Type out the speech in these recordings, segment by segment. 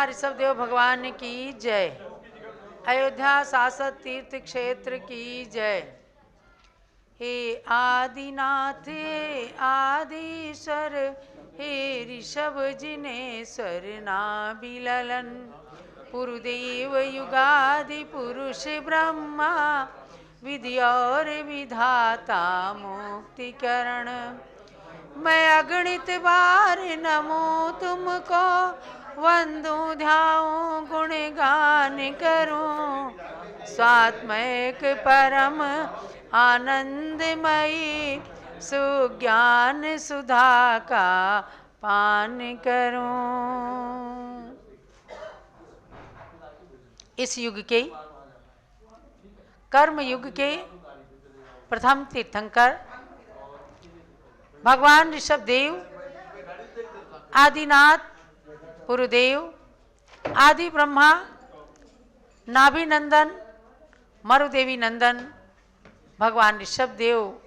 ऋषभ देव भगवान की जय। अयोध्या शासक तीर्थ क्षेत्र की जय। हे आदिनाथ हे आदिश्वर, हे ऋषभ जिनेश्वर नाभिललन। पुरुदेव युगादि पुरुष ब्रह्मा, विधि और विधाता मुक्तिकरण। मैं अगणित बार नमो तुमको, वंदू ध्याऊं गुण गान करूं। स्वात्मैक परम आनंदमयी, सुज्ञान सुधा का पान करूं। इस युग के कर्म युग के प्रथम तीर्थंकर भगवान ऋषभ देव, आदिनाथ पुरुदेव, आदि ब्रह्मा, नाभि नंदन, मरुदेवी नंदन भगवान ऋषभ देव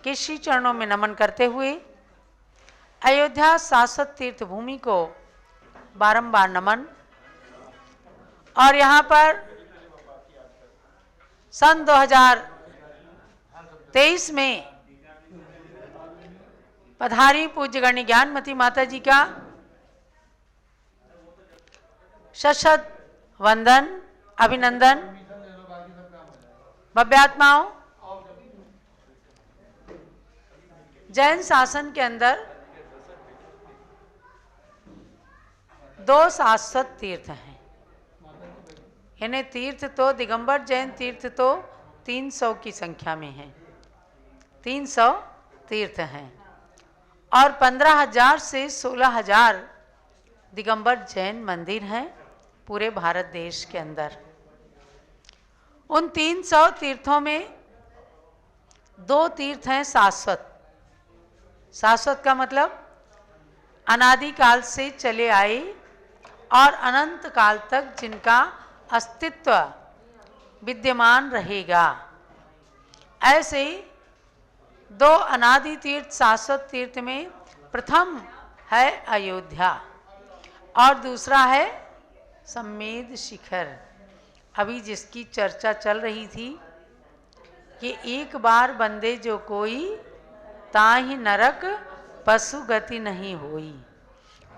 के श्री चरणों में नमन करते हुए अयोध्या शाश्वत तीर्थ भूमि को बारंबार नमन। और यहाँ पर सन 2023 में पधारी पूज्य गण्य ज्ञानमती माता जी का शत वंदन अभिनंदन। भव्यात्माओं, जैन शासन के अंदर 2 शाश्वत तीर्थ हैं। यानी तीर्थ तो दिगंबर जैन तीर्थ तो 300 की संख्या में है, 300 तीर्थ हैं और 15,000 से 16,000 दिगंबर जैन मंदिर हैं पूरे भारत देश के अंदर। उन 300 तीर्थों में 2 तीर्थ हैं शाश्वत। शाश्वत का मतलब अनादिकाल से चले आए और अनंत काल तक जिनका अस्तित्व विद्यमान रहेगा। ऐसे 2 अनादि तीर्थ शाश्वत तीर्थ में प्रथम है अयोध्या और दूसरा है सम्मेद शिखर। अभी जिसकी चर्चा चल रही थी कि एक बार बंदे जो कोई, ताहि नरक पशु गति नहीं होई।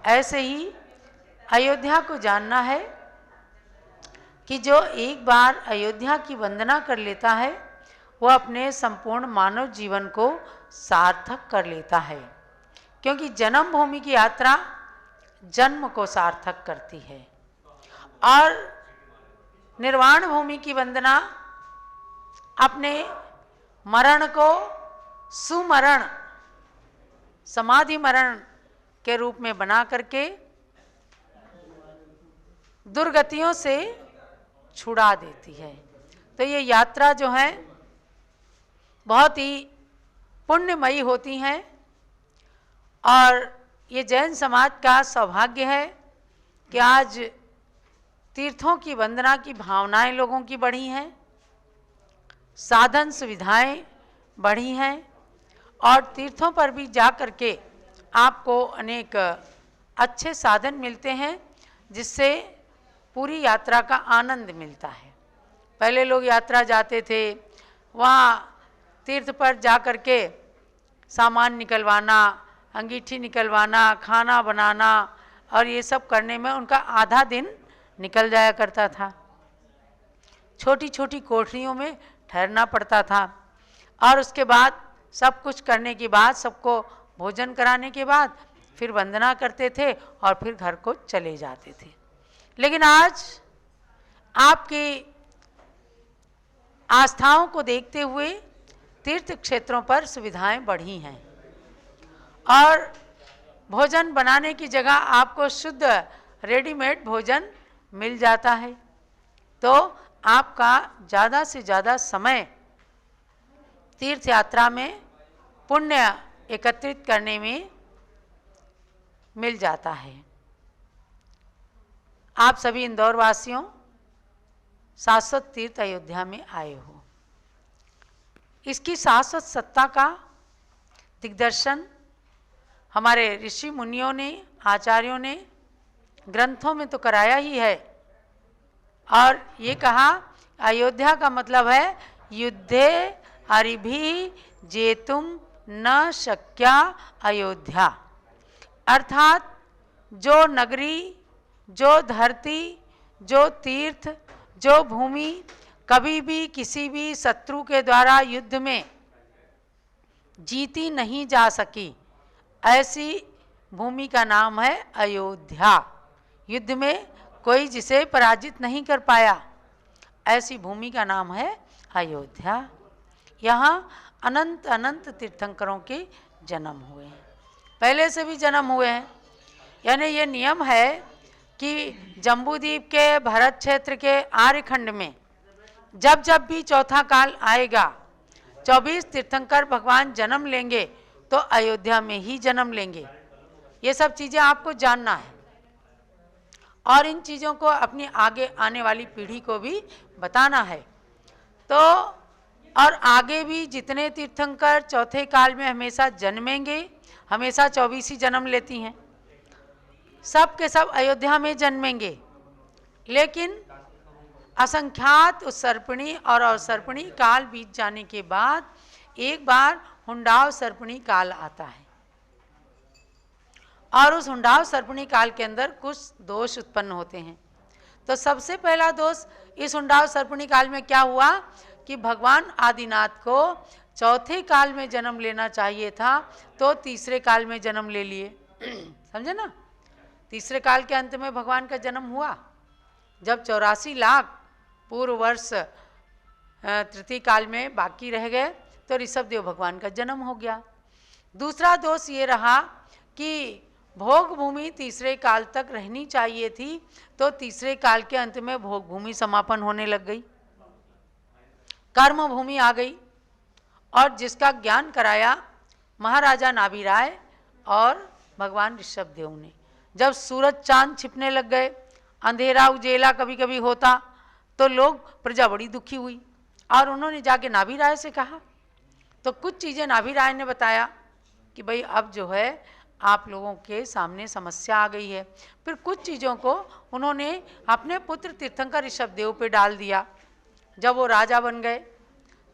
ऐसे ही अयोध्या को जानना है कि जो एक बार अयोध्या की वंदना कर लेता है वह अपने संपूर्ण मानव जीवन को सार्थक कर लेता है, क्योंकि जन्म भूमि की यात्रा जन्म को सार्थक करती है और निर्वाण भूमि की वंदना अपने मरण को सुमरण, समाधि मरण के रूप में बना करके दुर्गतियों से छुड़ा देती है। तो ये यात्रा जो है बहुत ही पुण्यमयी होती हैं और ये जैन समाज का सौभाग्य है कि आज तीर्थों की वंदना की भावनाएं लोगों की बढ़ी हैं, साधन सुविधाएं बढ़ी हैं और तीर्थों पर भी जा कर के आपको अनेक अच्छे साधन मिलते हैं जिससे पूरी यात्रा का आनंद मिलता है। पहले लोग यात्रा जाते थे, वहाँ तीर्थ पर जा कर के सामान निकलवाना, अंगीठी निकलवाना, खाना बनाना और ये सब करने में उनका आधा दिन निकल जाया करता था। छोटी छोटी कोठरियों में ठहरना पड़ता था और उसके बाद सब कुछ करने के बाद, सबको भोजन कराने के बाद फिर वंदना करते थे और फिर घर को चले जाते थे। लेकिन आज आपकी आस्थाओं को देखते हुए तीर्थ क्षेत्रों पर सुविधाएं बढ़ी हैं और भोजन बनाने की जगह आपको शुद्ध रेडीमेड भोजन मिल जाता है, तो आपका ज़्यादा से ज़्यादा समय तीर्थ यात्रा में पुण्य एकत्रित करने में मिल जाता है। आप सभी इंदौर वासियों शाश्वत तीर्थ अयोध्या में आए हो। इसकी शाश्वत सत्ता का दिग्दर्शन हमारे ऋषि मुनियों ने, आचार्यों ने ग्रंथों में तो कराया ही है। और ये कहा अयोध्या का मतलब है युद्धे अरिभि जेतुम न शक्या अयोध्या, अर्थात जो नगरी, जो धरती, जो तीर्थ, जो भूमि कभी भी किसी भी शत्रु के द्वारा युद्ध में जीती नहीं जा सकी, ऐसी भूमि का नाम है अयोध्या। युद्ध में कोई जिसे पराजित नहीं कर पाया, ऐसी भूमि का नाम है अयोध्या। यहाँ अनंत अनंत तीर्थंकरों के जन्म हुए हैं, पहले से भी जन्म हुए हैं। यानी ये नियम है कि जम्बूद्वीप के भरत क्षेत्र के आर्यखंड में जब जब भी चौथा काल आएगा 24 तीर्थंकर भगवान जन्म लेंगे तो अयोध्या में ही जन्म लेंगे। ये सब चीज़ें आपको जानना है और इन चीज़ों को अपनी आगे आने वाली पीढ़ी को भी बताना है। तो और आगे भी जितने तीर्थंकर चौथे काल में हमेशा जन्मेंगे, हमेशा 24 ही जन्म लेती हैं, सब के सब अयोध्या में जन्मेंगे। लेकिन असंख्यात उत्सर्पिणी और अवसर्पिणी काल बीत जाने के बाद एक बार हुंडाव सर्पिणी काल आता है और उस हुंडाव सर्पिणी काल के अंदर कुछ दोष उत्पन्न होते हैं। तो सबसे पहला दोष इस हुंडाव सर्पिणी काल में क्या हुआ कि भगवान आदिनाथ को चौथे काल में जन्म लेना चाहिए था, तो तीसरे काल में जन्म ले लिए। समझे ना? तीसरे काल के अंत में भगवान का जन्म हुआ, जब 84 लाख पूर्व वर्ष तृतीय काल में बाकी रह गए तो ऋषभदेव भगवान का जन्म हो गया। दूसरा दोष ये रहा कि भोग भूमि तीसरे काल तक रहनी चाहिए थी, तो तीसरे काल के अंत में भोग भूमि समापन होने लग गई, कर्म भूमि आ गई। और जिसका ज्ञान कराया महाराजा नाभिराय और भगवान ऋषभदेव ने। जब सूरज चांद छिपने लग गए, अंधेरा उजेला कभी कभी होता, तो लोग प्रजा बड़ी दुखी हुई और उन्होंने जाके नाभिराय से कहा। तो कुछ चीज़ें नाभिराय ने बताया कि भाई अब जो है आप लोगों के सामने समस्या आ गई है। फिर कुछ चीज़ों को उन्होंने अपने पुत्र तीर्थंकर ऋषभदेव पे डाल दिया। जब वो राजा बन गए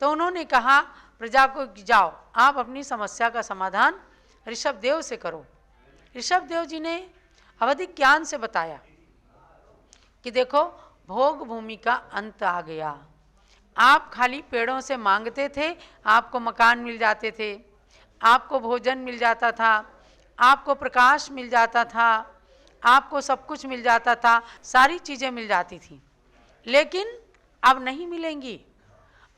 तो उन्होंने कहा प्रजा को, जाओ आप अपनी समस्या का समाधान ऋषभदेव से करो। ऋषभदेव जी ने अवधिक ज्ञान से बताया कि देखो भोग भूमि का अंत आ गया। आप खाली पेड़ों से मांगते थे, आपको मकान मिल जाते थे, आपको भोजन मिल जाता था, आपको प्रकाश मिल जाता था, आपको सब कुछ मिल जाता था, सारी चीज़ें मिल जाती थी। लेकिन अब नहीं मिलेंगी।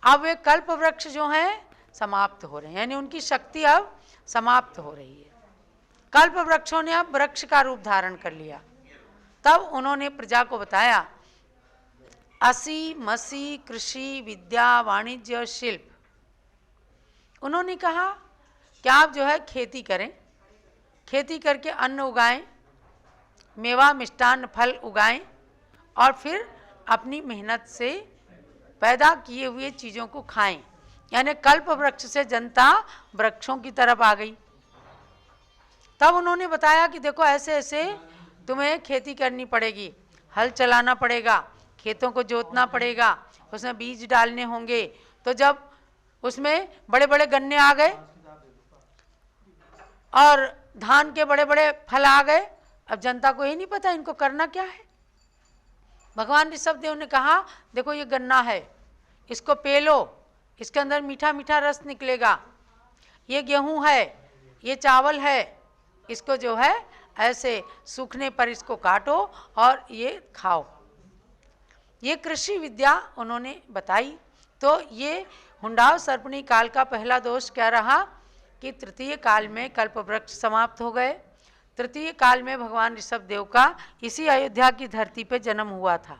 अब वे कल्प वृक्ष जो हैं समाप्त हो रहे हैं, यानी उनकी शक्ति अब समाप्त हो रही है। कल्प वृक्षों ने अब वृक्ष का रूप धारण कर लिया। तब उन्होंने प्रजा को बताया असी मसी कृषि विद्या वाणिज्य शिल्प। उन्होंने कहा कि आप जो है खेती करें, खेती करके अन्न उगाएं, मेवा मिष्टान्न फल उगाएं और फिर अपनी मेहनत से पैदा किए हुए चीज़ों को खाएं। यानी कल्प वृक्ष से जनता वृक्षों की तरफ आ गई। तब उन्होंने बताया कि देखो ऐसे ऐसे तुम्हें खेती करनी पड़ेगी, हल चलाना पड़ेगा, खेतों को जोतना पड़ेगा, उसमें बीज डालने होंगे। तो जब उसमें बड़े बड़े गन्ने आ गए और धान के बड़े बड़े फल आ गए, अब जनता को ये नहीं पता इनको करना क्या है। भगवान ऋषभदेव ने कहा देखो ये गन्ना है, इसको पेलो, इसके अंदर मीठा मीठा रस निकलेगा। ये गेहूं है, ये चावल है, इसको जो है ऐसे सूखने पर इसको काटो और ये खाओ। ये कृषि विद्या उन्होंने बताई। तो ये हुंडाव सर्पिणी काल का पहला दोष क्या रहा कि तृतीय काल में कल्प वृक्ष समाप्त हो गए। तृतीय काल में भगवान ऋषभदेव का इसी अयोध्या की धरती पे जन्म हुआ था।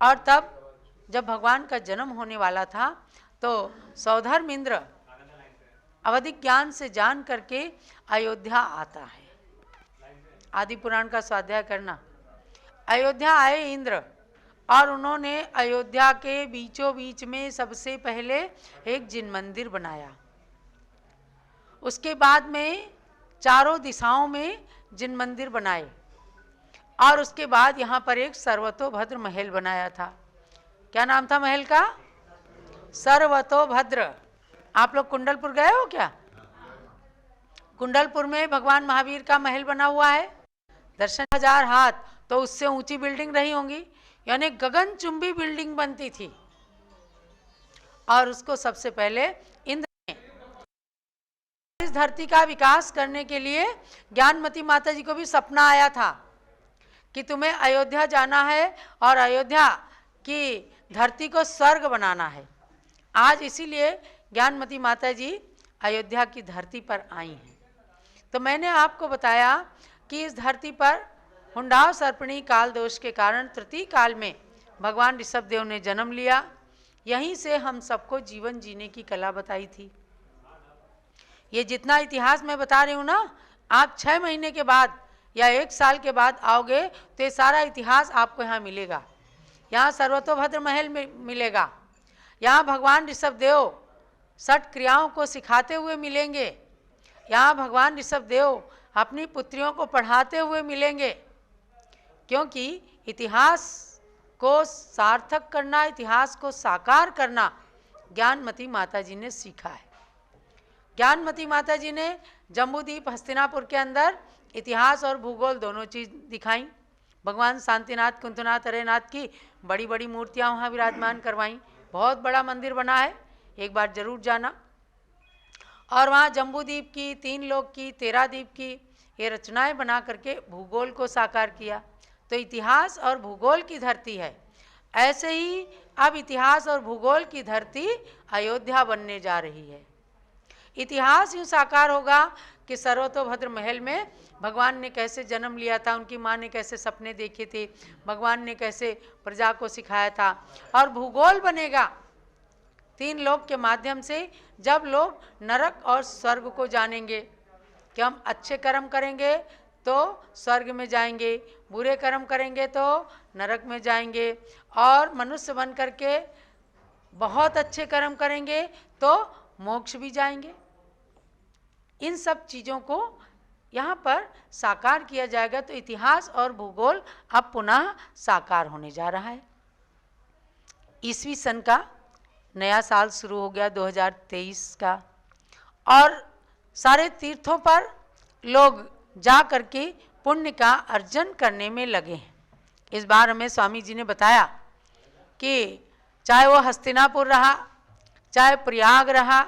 और तब जब भगवान का जन्म होने वाला था तो सौधर्म इंद्र अवधिक ज्ञान से जान करके अयोध्या आता है। आदि पुराण का स्वाध्याय करना। अयोध्या आए इंद्र और उन्होंने अयोध्या के बीचों बीच में सबसे पहले एक जिन मंदिर बनाया। उसके बाद में चारों दिशाओं में जिन मंदिर बनाए। और उसके बाद यहाँ पर एक सर्वतोभद्र महल बनाया था। क्या नाम था महल का? सर्वतोभद्र। आप लोग कुंडलपुर गए हो क्या? कुंडलपुर में भगवान महावीर का महल बना हुआ है, दर्शन 1000 हाथ, तो उससे ऊंची बिल्डिंग रही होंगी, यानी गगनचुंबी बिल्डिंग बनती थी। और उसको सबसे पहले इंद्र ने इस धरती का विकास करने के लिए ज्ञानमती माता जी को भी सपना आया था कि तुम्हें अयोध्या जाना है और अयोध्या की धरती को स्वर्ग बनाना है। आज इसीलिए ज्ञानमती माता जी अयोध्या की धरती पर आई हैं। तो मैंने आपको बताया कि इस धरती पर हुंडाव सर्पणी काल दोष के कारण तृतीय काल में भगवान ऋषभदेव ने जन्म लिया। यहीं से हम सबको जीवन जीने की कला बताई थी। ये जितना इतिहास मैं बता रही हूँ ना, आप 6 महीने के बाद या 1 साल के बाद आओगे तो ये सारा इतिहास आपको यहाँ मिलेगा। यहाँ सर्वतोभद्र महल मिलेगा, यहाँ भगवान ऋषभदेव 6 क्रियाओं को सिखाते हुए मिलेंगे, यहाँ भगवान ऋषभदेव अपनी पुत्रियों को पढ़ाते हुए मिलेंगे। क्योंकि इतिहास को सार्थक करना, इतिहास को साकार करना ज्ञानमती माता जी ने सीखा है। ज्ञानमती माता जी ने जम्बूद्वीप हस्तिनापुर के अंदर इतिहास और भूगोल दोनों चीज़ दिखाई। भगवान शांतिनाथ, कुंतनाथ, अरेनाथ की बड़ी बड़ी मूर्तियां वहाँ विराजमान करवाई। बहुत बड़ा मंदिर बना है, एक बार जरूर जाना। और वहाँ जम्बूद्वीप की, 3 लोक की, 13 द्वीप की ये रचनाएं बना करके भूगोल को साकार किया। तो इतिहास और भूगोल की धरती है। ऐसे ही अब इतिहास और भूगोल की धरती अयोध्या बनने जा रही है। इतिहास यूँ साकार होगा कि सर्वतोभद्र महल में भगवान ने कैसे जन्म लिया था, उनकी माँ ने कैसे सपने देखे थे, भगवान ने कैसे प्रजा को सिखाया था। और भूगोल बनेगा 3 लोक के माध्यम से, जब लोग नरक और स्वर्ग को जानेंगे कि हम अच्छे कर्म करेंगे तो स्वर्ग में जाएंगे, बुरे कर्म करेंगे तो नरक में जाएंगे, और मनुष्य बन करके बहुत अच्छे कर्म करेंगे तो मोक्ष भी जाएंगे। इन सब चीज़ों को यहाँ पर साकार किया जाएगा। तो इतिहास और भूगोल अब पुनः साकार होने जा रहा है। ईस्वी सन का नया साल शुरू हो गया 2023 का, और सारे तीर्थों पर लोग जा करके पुण्य का अर्जन करने में लगे हैं। इस बार हमें स्वामी जी ने बताया कि चाहे वो हस्तिनापुर रहा, चाहे प्रयाग रहा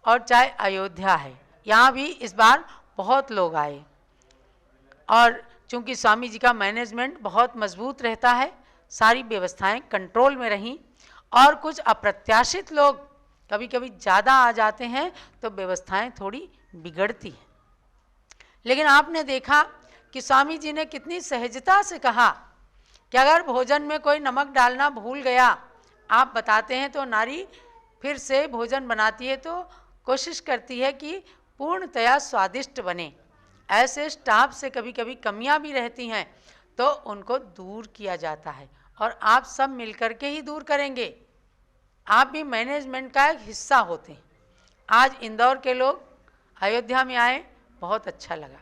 और चाहे अयोध्या है, यहाँ भी इस बार बहुत लोग आए। और चूँकि स्वामी जी का मैनेजमेंट बहुत मजबूत रहता है, सारी व्यवस्थाएं कंट्रोल में रहीं, और कुछ अप्रत्याशित लोग कभी कभी ज़्यादा आ जाते हैं तो व्यवस्थाएं थोड़ी बिगड़ती हैं। लेकिन आपने देखा कि स्वामी जी ने कितनी सहजता से कहा कि अगर भोजन में कोई नमक डालना भूल गया, आप बताते हैं तो नारी फिर से भोजन बनाती है तो कोशिश करती है कि पूर्णतया स्वादिष्ट बने। ऐसे स्टाफ से कभी कभी कमियां भी रहती हैं तो उनको दूर किया जाता है, और आप सब मिलकर के ही दूर करेंगे। आप भी मैनेजमेंट का एक हिस्सा होते हैं। आज इंदौर के लोग अयोध्या में आए, बहुत अच्छा लगा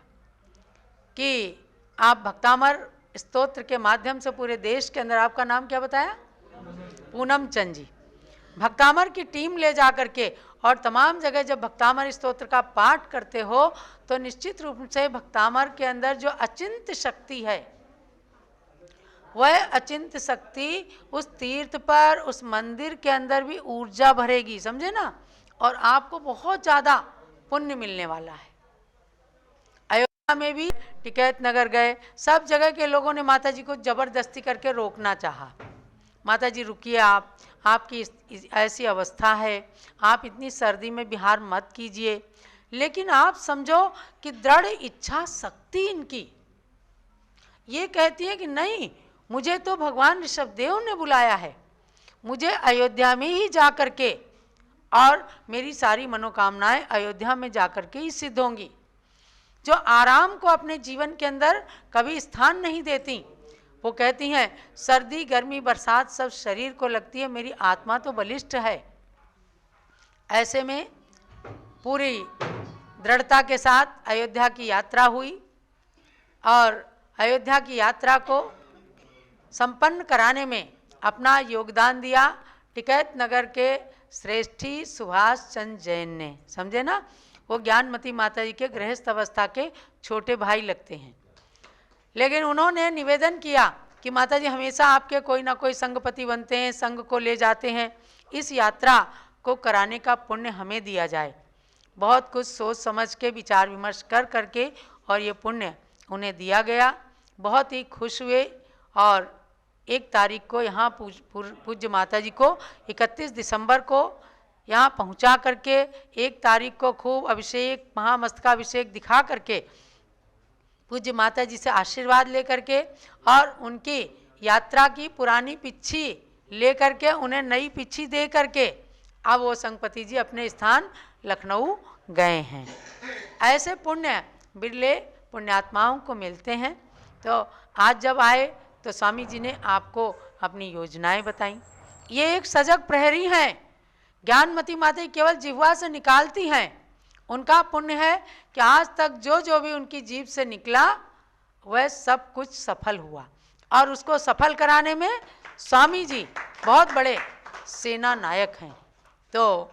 कि आप भक्तामर स्तोत्र के माध्यम से पूरे देश के अंदर, आपका नाम क्या बताया? पूनम चंद जी। भक्तामर की टीम ले जा करके और तमाम जगह जब भक्तामर स्तोत्र का पाठ करते हो तो निश्चित रूप से भक्तामर के अंदर जो अचिंत्य शक्ति है, वह अचिंत्य शक्ति उस तीर्थ पर, उस मंदिर के अंदर भी ऊर्जा भरेगी, समझे ना, और आपको बहुत ज़्यादा पुण्य मिलने वाला है। अयोध्या में भी टिकैत नगर गए, सब जगह के लोगों ने माता जी को जबरदस्ती करके रोकना चाहा। माता जी रुकिए, आपकी ऐसी अवस्था है, आप इतनी सर्दी में विहार मत कीजिए। लेकिन आप समझो कि दृढ़ इच्छा शक्ति इनकी ये कहती है कि नहीं, मुझे तो भगवान ऋषभदेव ने बुलाया है, मुझे अयोध्या में ही जा कर के, और मेरी सारी मनोकामनाएं अयोध्या में जा कर के ही सिद्ध होंगी। जो आराम को अपने जीवन के अंदर कभी स्थान नहीं देती, वो कहती हैं सर्दी गर्मी बरसात सब शरीर को लगती है, मेरी आत्मा तो बलिष्ठ है। ऐसे में पूरी दृढ़ता के साथ अयोध्या की यात्रा हुई, और अयोध्या की यात्रा को संपन्न कराने में अपना योगदान दिया टिकैत नगर के श्रेष्ठी सुभाष चंद्र जैन ने। समझे ना, वो ज्ञानमती माता जी के गृहस्थ अवस्था के छोटे भाई लगते हैं, लेकिन उन्होंने निवेदन किया कि माता जी हमेशा आपके कोई ना कोई संघपति बनते हैं, संघ को ले जाते हैं, इस यात्रा को कराने का पुण्य हमें दिया जाए। बहुत कुछ सोच समझ के विचार विमर्श कर करके और ये पुण्य उन्हें दिया गया। बहुत ही खुश हुए और 1 तारीख को यहाँ पूज्य माता जी को 31 दिसंबर को यहाँ पहुँचा करके 1 तारीख को खूब अभिषेक, महामस्तकाभिषेक दिखा करके पूज्य माता जी से आशीर्वाद लेकर के और उनकी यात्रा की पुरानी पिच्छी ले करके उन्हें नई पिच्छी दे करके अब वो संघपति जी अपने स्थान लखनऊ गए हैं। ऐसे पुण्य बिरले पुण्यात्माओं को मिलते हैं। तो आज जब आए तो स्वामी जी ने आपको अपनी योजनाएं बताई। ये एक सजग प्रहरी हैं, ज्ञानमती माता केवल जिह्वा से निकालती हैं। उनका पुण्य है कि आज तक जो भी उनकी जीभ से निकला वह सब कुछ सफल हुआ, और उसको सफल कराने में स्वामी जी बहुत बड़े सेना नायक हैं। तो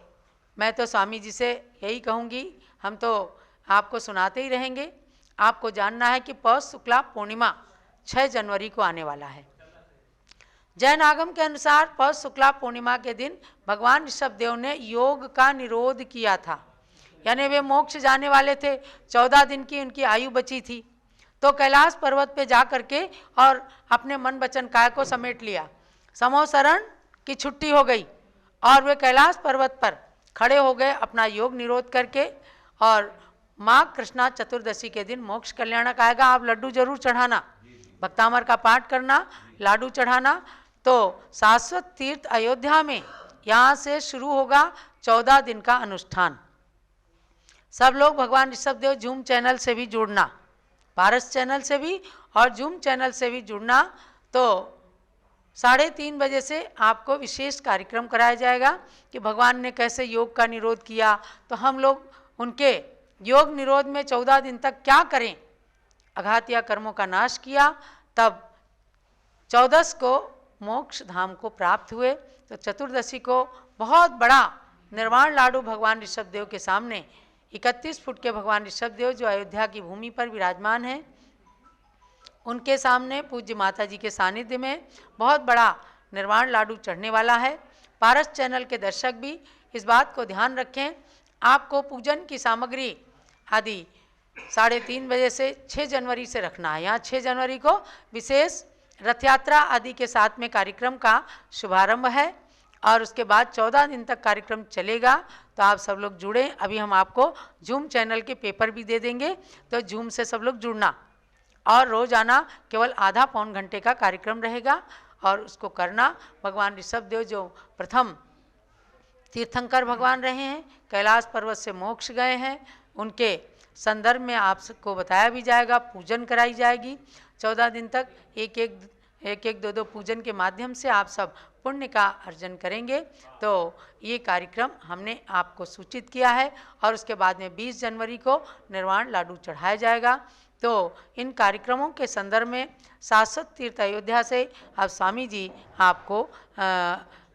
मैं तो स्वामी जी से यही कहूँगी, हम तो आपको सुनाते ही रहेंगे। आपको जानना है कि पौष शुक्ला पूर्णिमा 6 जनवरी को आने वाला है। जैन आगम के अनुसार पौष शुक्ला पूर्णिमा के दिन भगवान ऋषभदेव ने योग का निरोध किया था, यानी वे मोक्ष जाने वाले थे। 14 दिन की उनकी आयु बची थी, तो कैलाश पर्वत पे जा करके और अपने मन वचन काय को समेट लिया। समोसरण की छुट्टी हो गई और वे कैलाश पर्वत पर खड़े हो गए अपना योग निरोध करके। और माँ कृष्णा चतुर्दशी के दिन मोक्ष कल्याणक आएगा, आप लड्डू जरूर चढ़ाना, भक्तामर का पाठ करना, लाडू चढ़ाना। तो शाश्वत तीर्थ अयोध्या में यहाँ से शुरू होगा 14 दिन का अनुष्ठान। सब लोग भगवान ऋषभदेव जूम चैनल से भी जुड़ना, पारस चैनल से भी और जूम चैनल से भी जुड़ना। तो 3:30 बजे से आपको विशेष कार्यक्रम कराया जाएगा कि भगवान ने कैसे योग का निरोध किया, तो हम लोग उनके योग निरोध में 14 दिन तक क्या करें, अघातिया कर्मों का नाश किया, तब 14 को मोक्ष धाम को प्राप्त हुए। तो चतुर्दशी को बहुत बड़ा निर्वाण लाडू भगवान ऋषभदेव के सामने 31 फुट के भगवान ऋषभदेव जो अयोध्या की भूमि पर विराजमान हैं, उनके सामने पूज्य माता जी के सानिध्य में बहुत बड़ा निर्वाण लाडू चढ़ने वाला है। पारस चैनल के दर्शक भी इस बात को ध्यान रखें, आपको पूजन की सामग्री आदि 3:30 बजे से 6 जनवरी से रखना है। यहाँ 6 जनवरी को विशेष रथ यात्रा आदि के साथ में कार्यक्रम का शुभारंभ है और उसके बाद 14 दिन तक कार्यक्रम चलेगा। तो आप सब लोग जुड़ें। अभी हम आपको जूम चैनल के पेपर भी दे देंगे, तो जूम से सब लोग जुड़ना। और रोज़ाना केवल आधा पौन घंटे का कार्यक्रम रहेगा और उसको करना। भगवान ऋषभदेव जो प्रथम तीर्थंकर भगवान रहे हैं, कैलाश पर्वत से मोक्ष गए हैं, उनके संदर्भ में आपको बताया भी जाएगा, पूजन कराई जाएगी। 14 दिन तक एक 2 पूजन के माध्यम से आप सब पुण्य का अर्जन करेंगे। तो ये कार्यक्रम हमने आपको सूचित किया है और उसके बाद में 20 जनवरी को निर्वाण लाडू चढ़ाया जाएगा। तो इन कार्यक्रमों के संदर्भ में शाश्वत तीर्थ अयोध्या से अब स्वामी जी आपको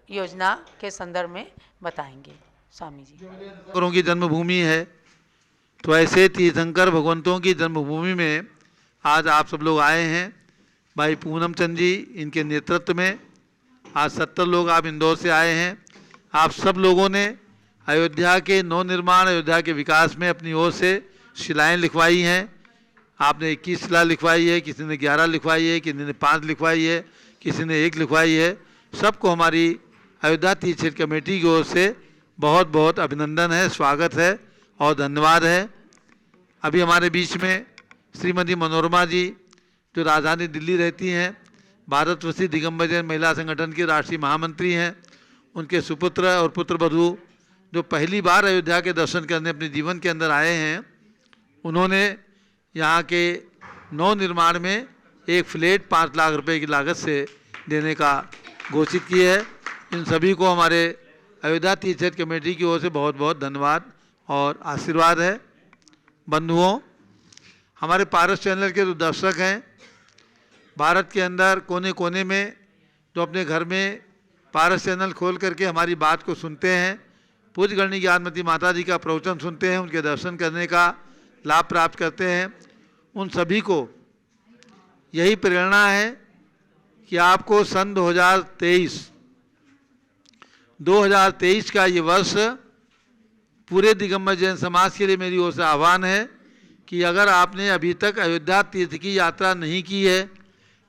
योजना के संदर्भ में बताएंगे। स्वामी जी, तीर्थंकरों की जन्मभूमि है, तो ऐसे तीर्थंकर भगवंतों की जन्मभूमि में आज आप सब लोग आए हैं। भाई पूनम चंद जी इनके नेतृत्व में आज 70 लोग आप इंदौर से आए हैं। आप सब लोगों ने अयोध्या के नवनिर्माण, अयोध्या के विकास में अपनी ओर से शिलाएँ लिखवाई हैं। आपने 21 शिला लिखवाई है, किसी ने 11 लिखवाई है, किसी ने 5 लिखवाई है, किसी ने 1 लिखवाई है। सबको हमारी अयोध्या तीर्थ क्षेत्र कमेटी की ओर से बहुत बहुत अभिनंदन है, स्वागत है और धन्यवाद है। अभी हमारे बीच में श्रीमती मनोरमा जी जो राजधानी दिल्ली रहती हैं, भारतवर्षीय दिगंबर जैन महिला संगठन की राष्ट्रीय महामंत्री हैं, उनके सुपुत्र और पुत्रवधू जो पहली बार अयोध्या के दर्शन करने अपने जीवन के अंदर आए हैं, उन्होंने यहाँ के नवनिर्माण में एक फ्लैट 5 लाख रुपए की लागत से देने का घोषित किया है। इन सभी को हमारे अयोध्या तीर्थ क्षेत्र कमेटी की ओर से बहुत बहुत धन्यवाद और आशीर्वाद है। बंधुओं, हमारे पारस चैनल के जो दर्शक हैं भारत के अंदर कोने कोने में जो अपने घर में पारस चैनल खोल करके हमारी बात को सुनते हैं, पूज्य गणनी ज्ञानमती माता जी का प्रवचन सुनते हैं, उनके दर्शन करने का लाभ प्राप्त करते हैं, उन सभी को यही प्रेरणा है कि आपको सन 2023 का ये वर्ष पूरे दिगंबर जैन समाज के लिए मेरी ओर से आह्वान है कि अगर आपने अभी तक अयोध्या तीर्थ की यात्रा नहीं की है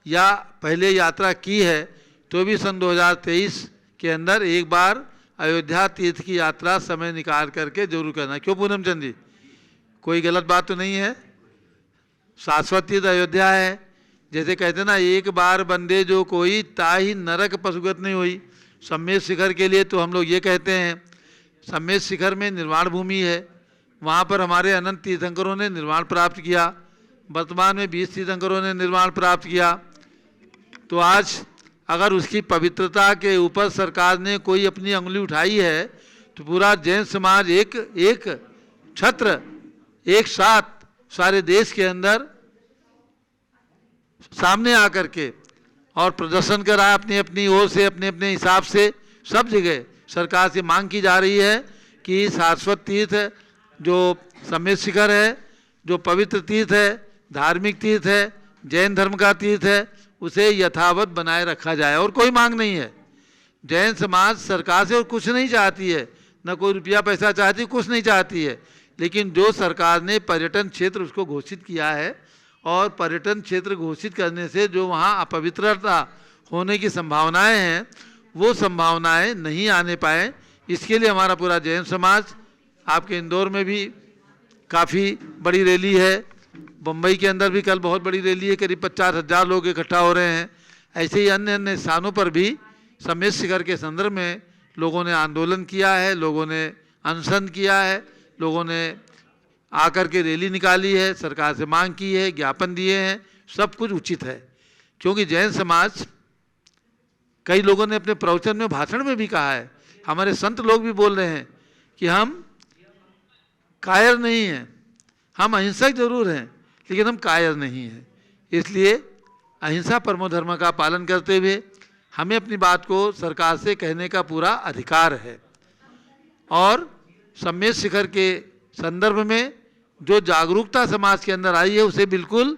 या पहले यात्रा की है तो भी सन 2023 के अंदर एक बार अयोध्या तीर्थ की यात्रा समय निकाल करके जरूर करना। क्यों पूनम चंद जी, कोई गलत बात तो नहीं है? शाश्वत तीर्थ अयोध्या है। जैसे कहते ना, एक बार बंदे जो कोई ताही नरक पशुगत नहीं हुई। सम्मेद शिखर के लिए तो हम लोग ये कहते हैं, सम्मेद शिखर में निर्वाण भूमि है, वहाँ पर हमारे अनंत तीर्थंकरों ने निर्वाण प्राप्त किया, वर्तमान में 20 तीर्थंकरों ने निर्वाण प्राप्त किया। तो आज अगर उसकी पवित्रता के ऊपर सरकार ने कोई अपनी अंगुली उठाई है तो पूरा जैन समाज एक छत्र एक साथ सारे देश के अंदर सामने आकर के और प्रदर्शन कर रहा है अपनी अपनी ओर से, अपने अपने हिसाब से। सब जगह सरकार से मांग की जा रही है कि शाश्वत तीर्थ जो सम्मेद शिखर है, जो पवित्र तीर्थ है, धार्मिक तीर्थ है, जैन धर्म का तीर्थ है, उसे यथावत बनाए रखा जाए। और कोई मांग नहीं है। जैन समाज सरकार से और कुछ नहीं चाहती है, न कोई रुपया पैसा चाहती, कुछ नहीं चाहती है। लेकिन जो सरकार ने पर्यटन क्षेत्र उसको घोषित किया है और पर्यटन क्षेत्र घोषित करने से जो वहाँ अपवित्रता होने की संभावनाएं हैं वो संभावनाएं नहीं आने पाए, इसके लिए हमारा पूरा जैन समाज, आपके इंदौर में भी काफ़ी बड़ी रैली है, बम्बई के अंदर भी कल बहुत बड़ी रैली है, करीब 50,000 लोग इकट्ठा हो रहे हैं। ऐसे ही अन्य अन्य स्थानों पर भी सम्मेद शिखर के संदर्भ में लोगों ने आंदोलन किया है, लोगों ने अनशन किया है, लोगों ने आकर के रैली निकाली है, सरकार से मांग की है, ज्ञापन दिए हैं। सब कुछ उचित है, क्योंकि जैन समाज, कई लोगों ने अपने प्रवचन में, भाषण में भी कहा है, हमारे संत लोग भी बोल रहे हैं कि हम कायर नहीं हैं, हम अहिंसक जरूर हैं लेकिन हम कायर नहीं हैं। इसलिए अहिंसा परमो धर्म का पालन करते हुए हमें अपनी बात को सरकार से कहने का पूरा अधिकार है। और सम्मेद शिखर के संदर्भ में जो जागरूकता समाज के अंदर आई है उसे बिल्कुल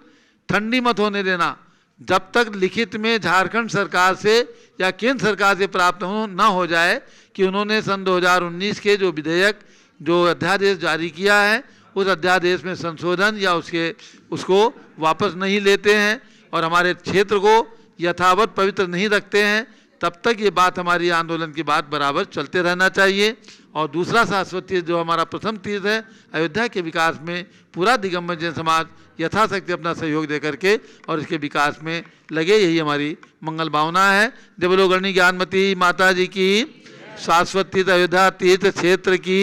ठंडी मत होने देना। जब तक लिखित में झारखंड सरकार से या केंद्र सरकार से प्राप्त न हो जाए कि उन्होंने सन 2019 के जो विधेयक, जो अध्यादेश जारी किया है, उस अध्यादेश में संशोधन या उसको वापस नहीं लेते हैं और हमारे क्षेत्र को यथावत पवित्र नहीं रखते हैं, तब तक ये बात, हमारी आंदोलन की बात बराबर चलते रहना चाहिए। और दूसरा शाश्वत तीर्थ जो हमारा प्रथम तीर्थ है, अयोध्या के विकास में पूरा दिगंबर जैन समाज यथाशक्ति अपना सहयोग दे करके और इसके विकास में लगे, यही हमारी मंगल भावना है। जब लोग गणनी ज्ञानमती माता जी की, शाश्वत तीर्थ अयोध्या तीर्थ क्षेत्र की